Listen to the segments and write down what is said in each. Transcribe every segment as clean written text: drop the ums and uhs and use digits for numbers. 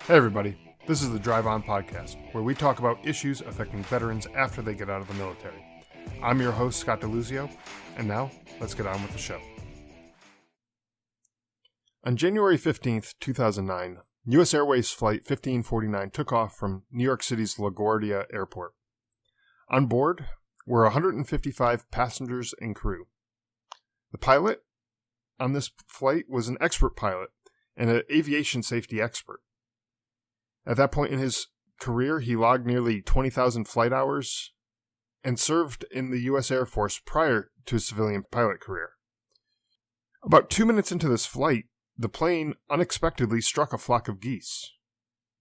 Hey everybody, this is the Drive On Podcast, where we talk about issues affecting veterans after they get out of the military. I'm your host, Scott DeLuzio, and now, let's get on with the show. On January 15th, 2009, U.S. Airways Flight 1549 took off from New York City's LaGuardia Airport. On board were 155 passengers and crew. The pilot on this flight was an expert pilot and an aviation safety expert. At that point in his career, he logged nearly 20,000 flight hours and served in the U.S. Air Force prior to his civilian pilot career. About 2 minutes into this flight, the plane unexpectedly struck a flock of geese.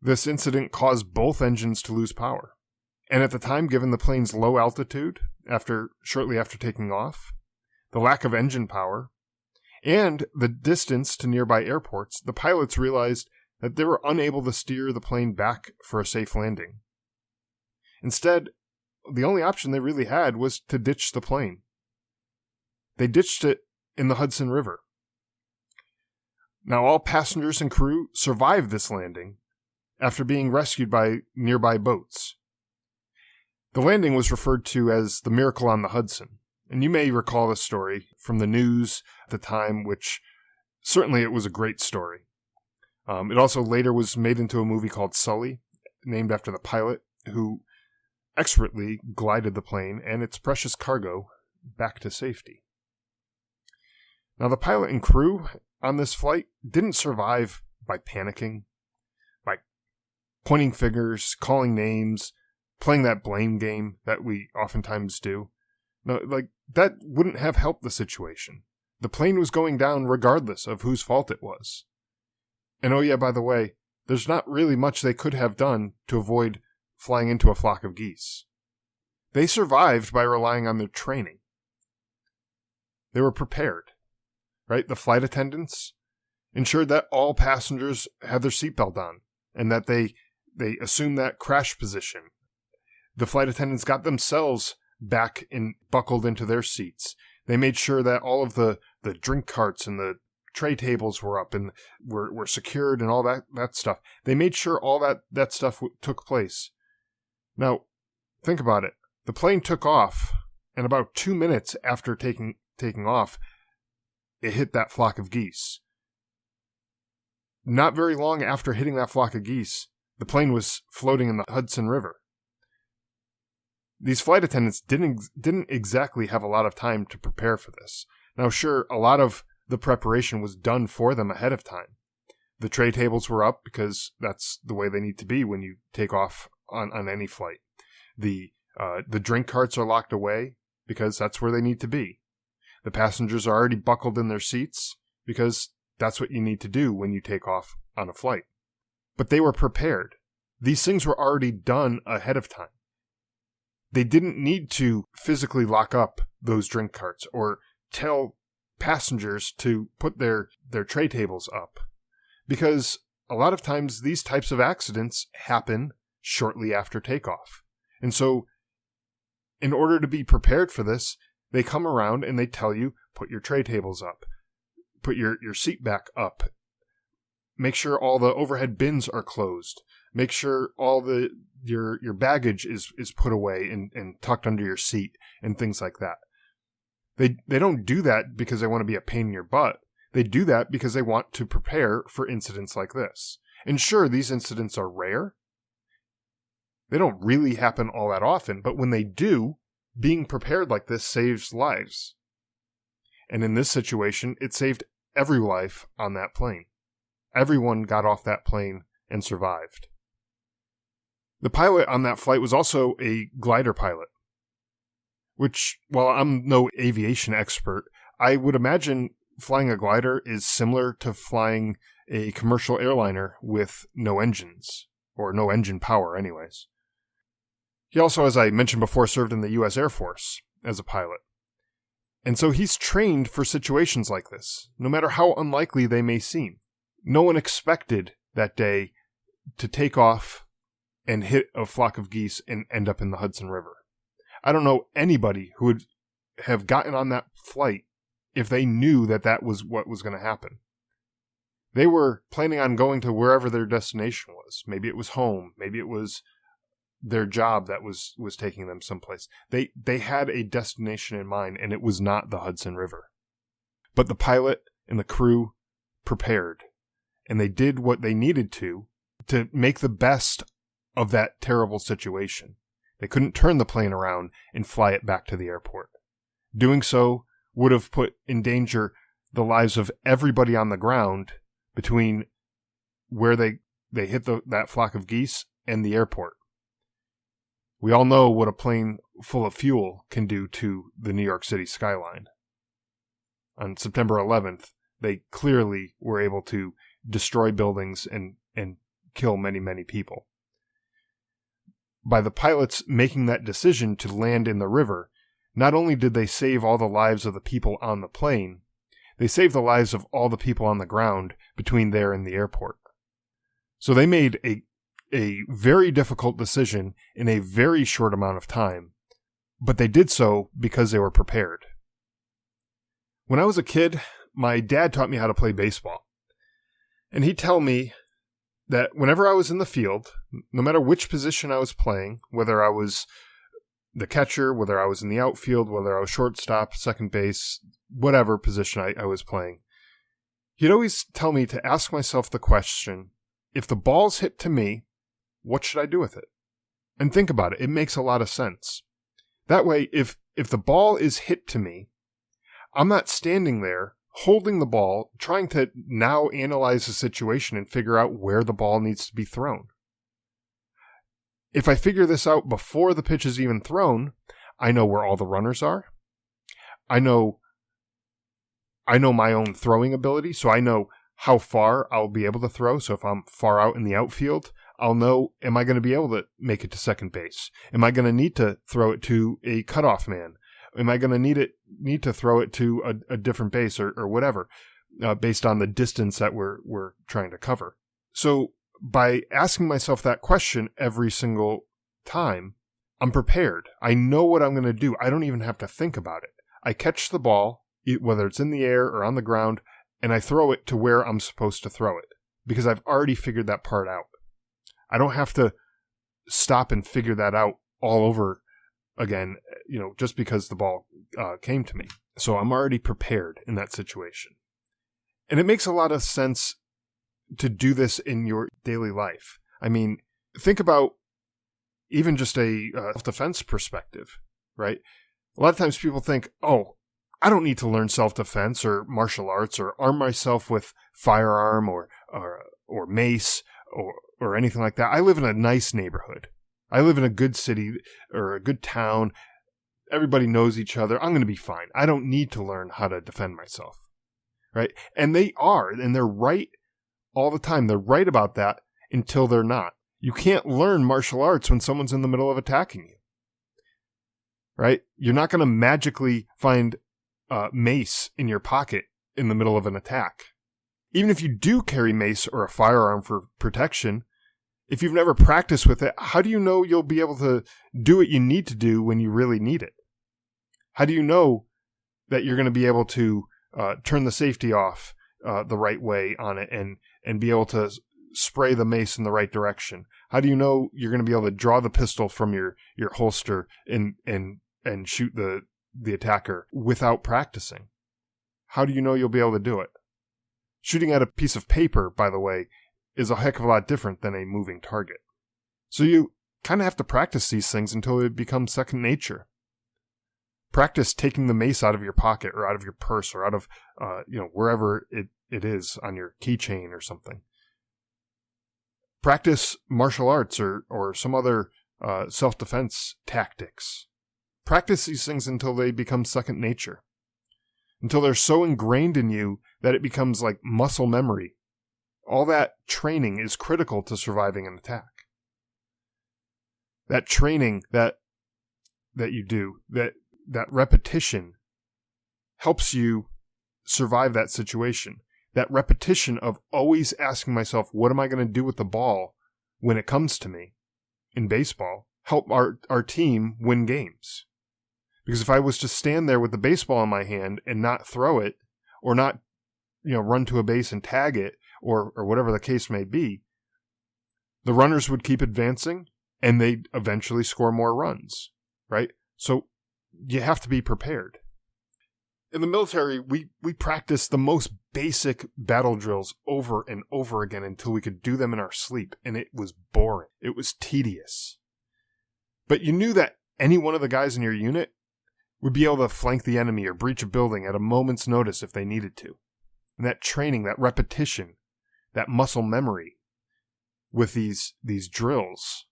This incident caused both engines to lose power. And at the time, given the plane's low altitude, shortly after taking off, the lack of engine power, and the distance to nearby airports, the pilots realized that they were unable to steer the plane back for a safe landing. Instead, the only option they really had was to ditch the plane. They ditched it in the Hudson River. Now, all passengers and crew survived this landing after being rescued by nearby boats. The landing was referred to as the Miracle on the Hudson, and you may recall this story from the news at the time, which certainly it was a great story. It also later was made into a movie called Sully, named after the pilot, who expertly glided the plane and its precious cargo back to safety. Now, the pilot and crew on this flight didn't survive by panicking, by pointing fingers, calling names, playing that blame game that we oftentimes do. No, that wouldn't have helped the situation. The plane was going down regardless of whose fault it was. And oh yeah, by the way, there's not really much they could have done to avoid flying into a flock of geese. They survived by relying on their training. They were prepared, right? The flight attendants ensured that all passengers had their seatbelt on and that they assumed that crash position. The flight attendants got themselves back and buckled into their seats. They made sure that all of the drink carts and the tray tables were up and were secured and all that stuff. They made sure all that stuff took place. Now, think about it. The plane took off, and about 2 minutes after taking off, it hit that flock of geese. Not very long after hitting that flock of geese, the plane was floating in the Hudson River. These flight attendants didn't exactly have a lot of time to prepare for this. Now, sure, a lot of the preparation was done for them ahead of time. The tray tables were up because that's the way they need to be when you take off on any flight. The drink carts are locked away because that's where they need to be. The passengers are already buckled in their seats because that's what you need to do when you take off on a flight. But they were prepared. These things were already done ahead of time. They didn't need to physically lock up those drink carts or tell passengers to put their tray tables up, because a lot of times these types of accidents happen shortly after takeoff. And so in order to be prepared for this, they come around and they tell you, put your tray tables up, put your seat back up, make sure all the overhead bins are closed, make sure all your baggage is put away and tucked under your seat and things like that. They don't do that because they want to be a pain in your butt. They do that because they want to prepare for incidents like this. And sure, these incidents are rare. They don't really happen all that often, but when they do, being prepared like this saves lives. And in this situation, it saved every life on that plane. Everyone got off that plane and survived. The pilot on that flight was also a glider pilot, which, while I'm no aviation expert, I would imagine flying a glider is similar to flying a commercial airliner with no engines, or no engine power anyways. He also, as I mentioned before, served in the U.S. Air Force as a pilot. And so he's trained for situations like this, no matter how unlikely they may seem. No one expected that day to take off and hit a flock of geese and end up in the Hudson River. I don't know anybody who would have gotten on that flight if they knew that that was what was going to happen. They were planning on going to wherever their destination was. Maybe it was home. Maybe it was their job that was taking them someplace. They had a destination in mind, and it was not the Hudson River. But the pilot and the crew prepared, and they did what they needed to make the best of that terrible situation. They couldn't turn the plane around and fly it back to the airport. Doing so would have put in danger the lives of everybody on the ground between where they hit that flock of geese and the airport. We all know what a plane full of fuel can do to the New York City skyline. On September 11th, they clearly were able to destroy buildings and kill many, many people. By the pilots making that decision to land in the river, not only did they save all the lives of the people on the plane, they saved the lives of all the people on the ground between there and the airport. So they made a very difficult decision in a very short amount of time, but they did so because they were prepared. When I was a kid, my dad taught me how to play baseball. And he'd tell me that whenever I was in the field, no matter which position I was playing, whether I was the catcher, whether I was in the outfield, whether I was shortstop, second base, whatever position I was playing, he'd always tell me to ask myself the question, if the ball's hit to me, what should I do with it? And think about it. It makes a lot of sense. That way, if the ball is hit to me, I'm not standing there holding the ball, trying to now analyze the situation and figure out where the ball needs to be thrown. If I figure this out before the pitch is even thrown, I know where all the runners are. I know my own throwing ability, so I know how far I'll be able to throw. So if I'm far out in the outfield, I'll know, am I going to be able to make it to second base? Am I going to need to throw it to a cutoff man? Am I going to need to throw it to a different base or whatever, based on the distance that we're trying to cover? So by asking myself that question every single time, I'm prepared. I know what I'm going to do. I don't even have to think about it. I catch the ball, whether it's in the air or on the ground, and I throw it to where I'm supposed to throw it because I've already figured that part out. I don't have to stop and figure that out all over again, just because the ball came to me. So I'm already prepared in that situation. And it makes a lot of sense to do this in your daily life. I mean, think about even just a self-defense perspective, right? A lot of times people think, oh, I don't need to learn self-defense or martial arts or arm myself with firearm or mace or anything like that. I live in a nice neighborhood. I live in a good city or a good town. Everybody knows each other. I'm going to be fine. I don't need to learn how to defend myself, right? And they are, and they're right all the time. They're right about that until they're not. You can't learn martial arts when someone's in the middle of attacking you, right? You're not going to magically find mace in your pocket in the middle of an attack. Even if you do carry mace or a firearm for protection, if you've never practiced with it, how do you know you'll be able to do what you need to do when you really need it? How do you know that you're going to be able to turn the safety off the right way on it and be able to spray the mace in the right direction? How do you know you're going to be able to draw the pistol from your holster and shoot the attacker without practicing? How do you know you'll be able to do it? Shooting at a piece of paper, by the way, is a heck of a lot different than a moving target. So you kind of have to practice these things until it becomes second nature. Practice taking the mace out of your pocket or out of your purse or out of wherever it is on your keychain or something. Practice martial arts or some other self-defense tactics. Practice these things until they become second nature. Until they're so ingrained in you that it becomes like muscle memory. All that training is critical to surviving an attack. That training that you do, that repetition helps you survive that situation. That repetition of always asking myself, what am I going to do with the ball when it comes to me in baseball, help our team win games. Because if I was to stand there with the baseball in my hand and not throw it or not, run to a base and tag it or whatever the case may be, the runners would keep advancing and they'd eventually score more runs, right? So you have to be prepared. In the military, we practiced the most basic battle drills over and over again until we could do them in our sleep, and it was boring. It was tedious. But you knew that any one of the guys in your unit would be able to flank the enemy or breach a building at a moment's notice if they needed to. And that training, that repetition, that muscle memory with these drills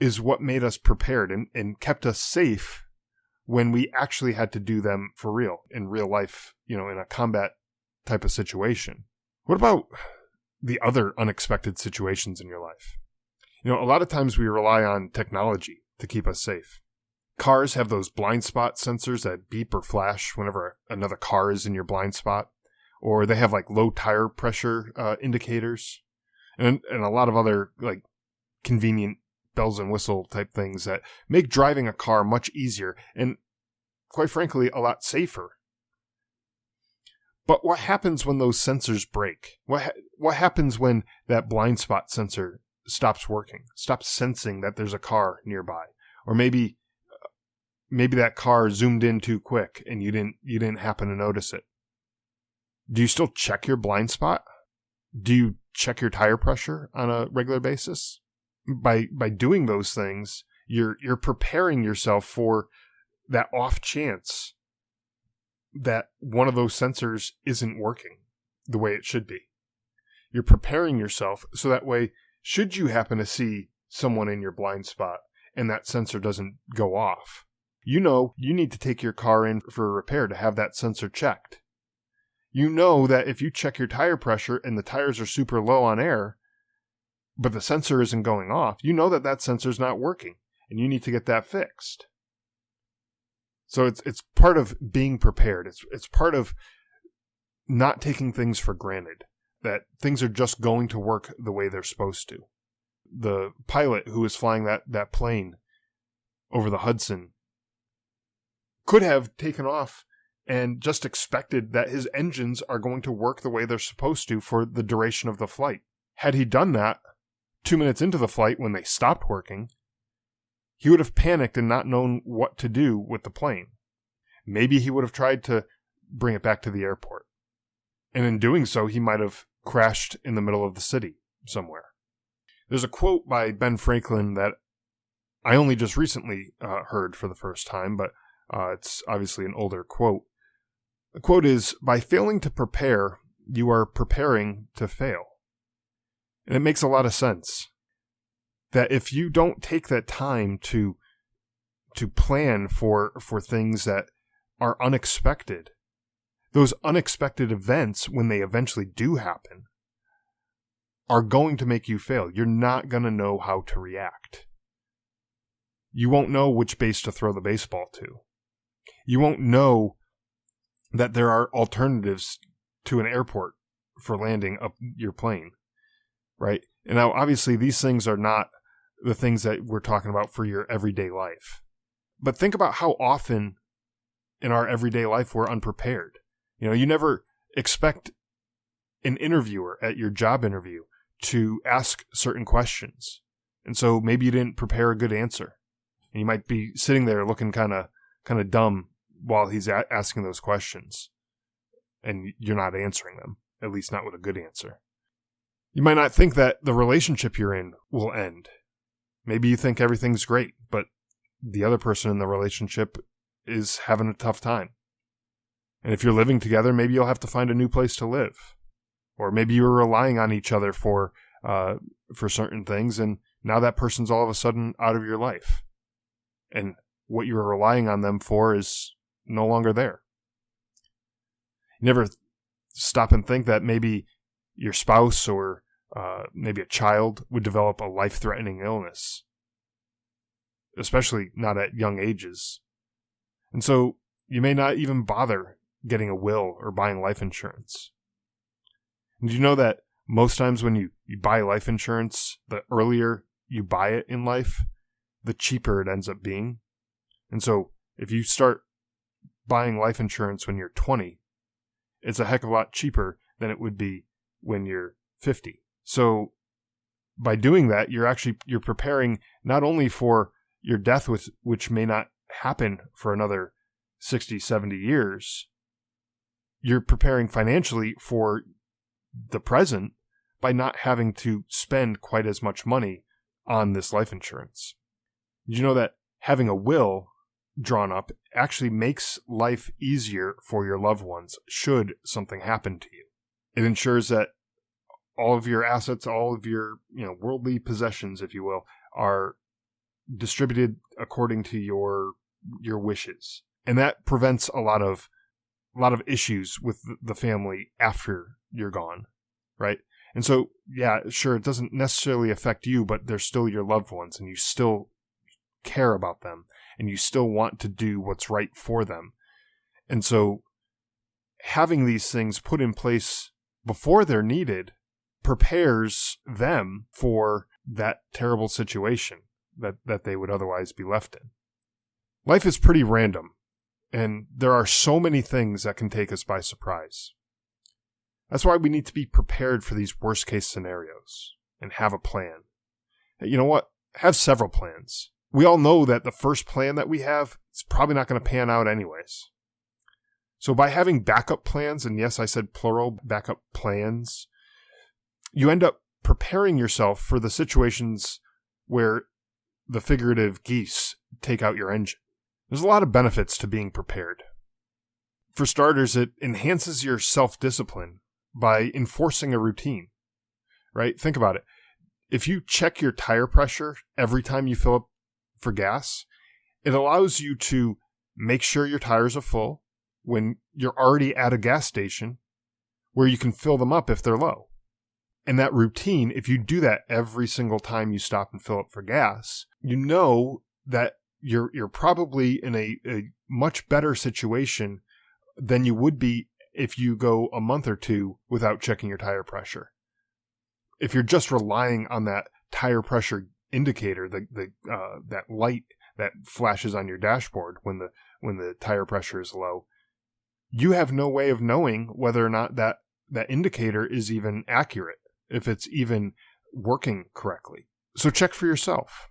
is what made us prepared and kept us safe when we actually had to do them for real, in real life, in a combat type of situation. What about the other unexpected situations in your life? A lot of times we rely on technology to keep us safe. Cars have those blind spot sensors that beep or flash whenever another car is in your blind spot, or they have like low tire pressure indicators, and a lot of other like convenient bells and whistle type things that make driving a car much easier and, quite frankly, a lot safer. But what happens when those sensors break? What happens when that blind spot sensor stops working, stops sensing that there's a car nearby, or maybe that car zoomed in too quick and you didn't happen to notice it? Do you still check your blind spot? Do you check your tire pressure on a regular basis? By doing those things, you're preparing yourself for that off chance that one of those sensors isn't working the way it should be. You're preparing yourself so that way, should you happen to see someone in your blind spot and that sensor doesn't go off, you need to take your car in for a repair to have that sensor checked. You know that if you check your tire pressure and the tires are super low on air, but the sensor isn't going off, you know that sensor's not working, and you need to get that fixed. So it's part of being prepared. It's part of not taking things for granted, that things are just going to work the way they're supposed to. The pilot who was flying that plane over the Hudson could have taken off and just expected that his engines are going to work the way they're supposed to for the duration of the flight. Had he done that 2 minutes into the flight when they stopped working, he would have panicked and not known what to do with the plane. Maybe he would have tried to bring it back to the airport. And in doing so, he might have crashed in the middle of the city somewhere. There's a quote by Ben Franklin that I only just recently heard for the first time, but it's obviously an older quote. The quote is, "By failing to prepare, you are preparing to fail." And it makes a lot of sense. That if you don't take that time to plan for things that are unexpected, those unexpected events, when they eventually do happen, are going to make you fail. You're not going to know how to react. You won't know which base to throw the baseball to. You won't know that there are alternatives to an airport for landing up your plane, right? And now, obviously, these things are not the things that we're talking about for your everyday life. But think about how often in our everyday life we're unprepared. You never expect an interviewer at your job interview to ask certain questions. And so maybe you didn't prepare a good answer. And you might be sitting there looking kind of dumb while he's asking those questions. And you're not answering them, at least not with a good answer. You might not think that the relationship you're in will end. Maybe you think everything's great, but the other person in the relationship is having a tough time. And if you're living together, maybe you'll have to find a new place to live. Or maybe you were relying on each other for certain things, and now that person's all of a sudden out of your life. And what you were relying on them for is no longer there. You never stop and think that maybe your spouse or maybe a child would develop a life-threatening illness, especially not at young ages. And so you may not even bother getting a will or buying life insurance. And do you know that most times when you buy life insurance, the earlier you buy it in life, the cheaper it ends up being? And so if you start buying life insurance when you're 20, it's a heck of a lot cheaper than it would be when you're 50. So by doing that, you're preparing not only for your death, which may not happen for another 60, 70 years, you're preparing financially for the present by not having to spend quite as much money on this life insurance. Did you know that having a will drawn up actually makes life easier for your loved ones should something happen to you? It ensures that all of your assets, all of your worldly possessions, if you will, are distributed according to your wishes. And that prevents a lot of issues with the family after you're gone, right? And so, yeah, sure, it doesn't necessarily affect you, but they're still your loved ones, and you still care about them, and you still want to do what's right for them. And so having these things put in place before they're needed prepares them for that terrible situation that they would otherwise be left in. Life is pretty random, and there are so many things that can take us by surprise. That's why we need to be prepared for these worst-case scenarios and have a plan. You know what? Have several plans. We all know that the first plan that we have is probably not going to pan out anyways. So by having backup plans, and yes, I said plural, backup plans, you end up preparing yourself for the situations where the figurative geese take out your engine. There's a lot of benefits to being prepared. For starters, it enhances your self-discipline by enforcing a routine, right? Think about it. If you check your tire pressure every time you fill up for gas, it allows you to make sure your tires are full when you're already at a gas station where you can fill them up if they're low. And that routine, if you do that every single time you stop and fill up for gas, you know that you're probably in a much better situation than you would be if you go a month or two without checking your tire pressure. If you're just relying on that tire pressure indicator, that light that flashes on your dashboard when the tire pressure is low, you have no way of knowing whether or not that indicator is even accurate, if it's even working correctly. So check for yourself.